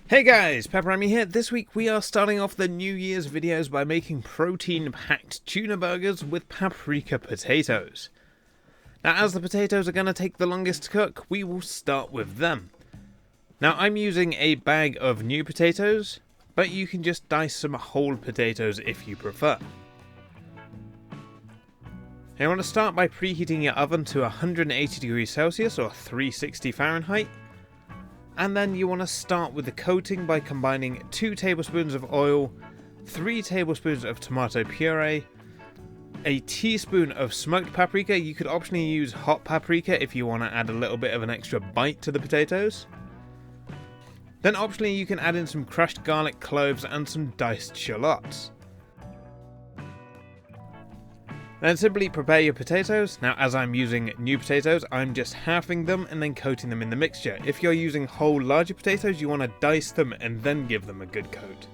Hey guys, PepperAmmy here. This week we are starting off the New Year's videos by making protein-packed tuna burgers with paprika potatoes. Now, as the potatoes are going to take the longest to cook, we will start with them. Now, I'm using a bag of new potatoes, but you can just dice some whole potatoes if you prefer. Now, you want to start by preheating your oven to 180 degrees Celsius or 360 Fahrenheit. And then you want to start with the coating by combining 2 tablespoons of oil, 3 tablespoons of tomato puree, a teaspoon of smoked paprika. You could optionally use hot paprika if you want to add a little bit of an extra bite to the potatoes. Then optionally you can add in some crushed garlic cloves and some diced shallots. Then simply prepare your potatoes. Now, as I'm using new potatoes, I'm just halving them and then coating them in the mixture. If you're using whole larger potatoes, you want to dice them and then give them a good coat.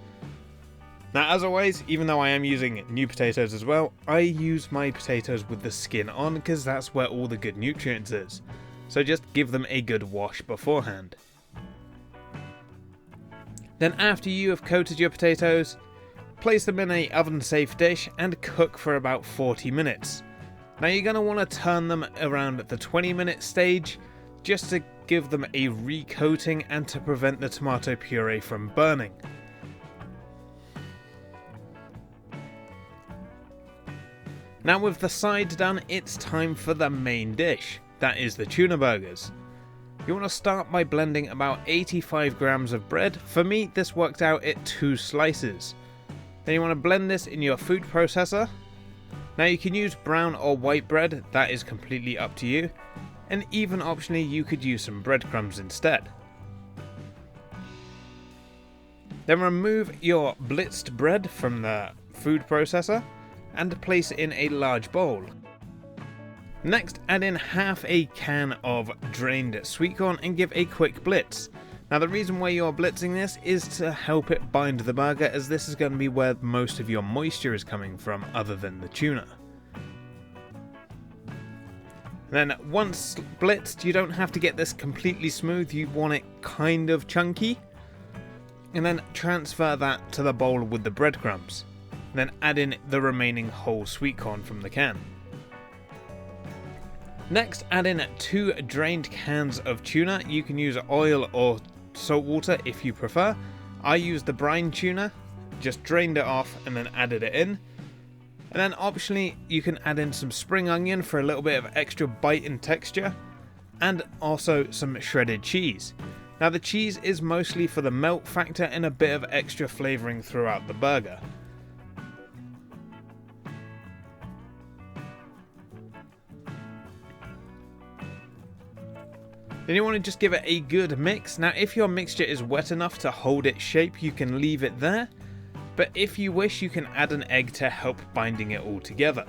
Now, as always, even though I am using new potatoes as well, I use my potatoes with the skin on because that's where all the good nutrients is. So just give them a good wash beforehand. Then after you have coated your potatoes, place them in an oven-safe dish and cook for about 40 minutes. Now you're going to want to turn them around at the 20-minute stage just to give them a recoating and to prevent the tomato puree from burning. Now with the sides done, it's time for the main dish. That is the tuna burgers. You want to start by blending about 85 grams of bread. For me, this worked out at 2 slices. Then you want to blend this in your food processor. Now you can use brown or white bread, that is completely up to you. And even optionally you could use some breadcrumbs instead. Then remove your blitzed bread from the food processor and place it in a large bowl. Next, add in half a can of drained sweetcorn and give a quick blitz. Now the reason why you're blitzing this is to help it bind the burger, as this is going to be where most of your moisture is coming from other than the tuna. Then once blitzed, you don't have to get this completely smooth, you want it kind of chunky. And then transfer that to the bowl with the breadcrumbs. Then add in the remaining whole sweet corn from the can. Next, add in 2 drained cans of tuna. You can use oil or salt water if you prefer. I used the brine tuna, just drained it off and then added it in. And then optionally you can add in some spring onion for a little bit of extra bite and texture, and also some shredded cheese. Now the cheese is mostly for the melt factor and a bit of extra flavouring throughout the burger. Then you want to just give it a good mix. Now if your mixture is wet enough to hold its shape, you can leave it there. But if you wish, you can add an egg to help binding it all together.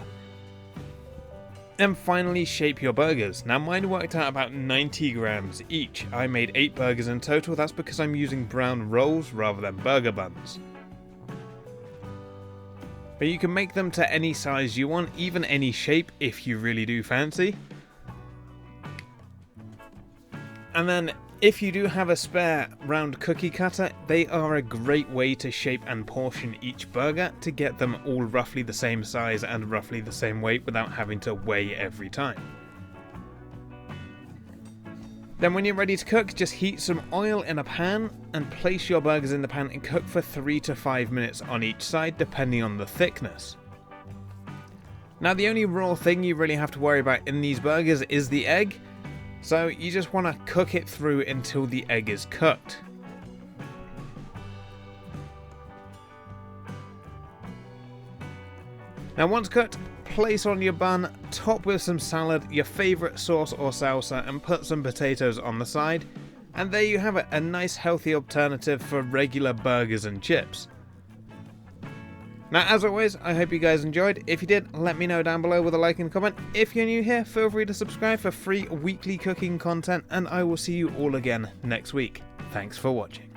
And finally, shape your burgers. Now mine worked out about 90 grams each. I made 8 burgers in total. That's because I'm using brown rolls rather than burger buns. But you can make them to any size you want, even any shape if you really do fancy. And then if you do have a spare round cookie cutter, they are a great way to shape and portion each burger to get them all roughly the same size and roughly the same weight without having to weigh every time. Then when you're ready to cook, just heat some oil in a pan and place your burgers in the pan and cook for 3 to 5 minutes on each side depending on the thickness. Now the only raw thing you really have to worry about in these burgers is the egg. So you just want to cook it through until the egg is cooked. Now once cooked, place on your bun, top with some salad, your favourite sauce or salsa, and put some potatoes on the side. And there you have it, a nice healthy alternative for regular burgers and chips. Now as always, I hope you guys enjoyed. If you did, let me know down below with a like and comment. If you're new here, feel free to subscribe for free weekly cooking content, and I will see you all again next week. Thanks for watching.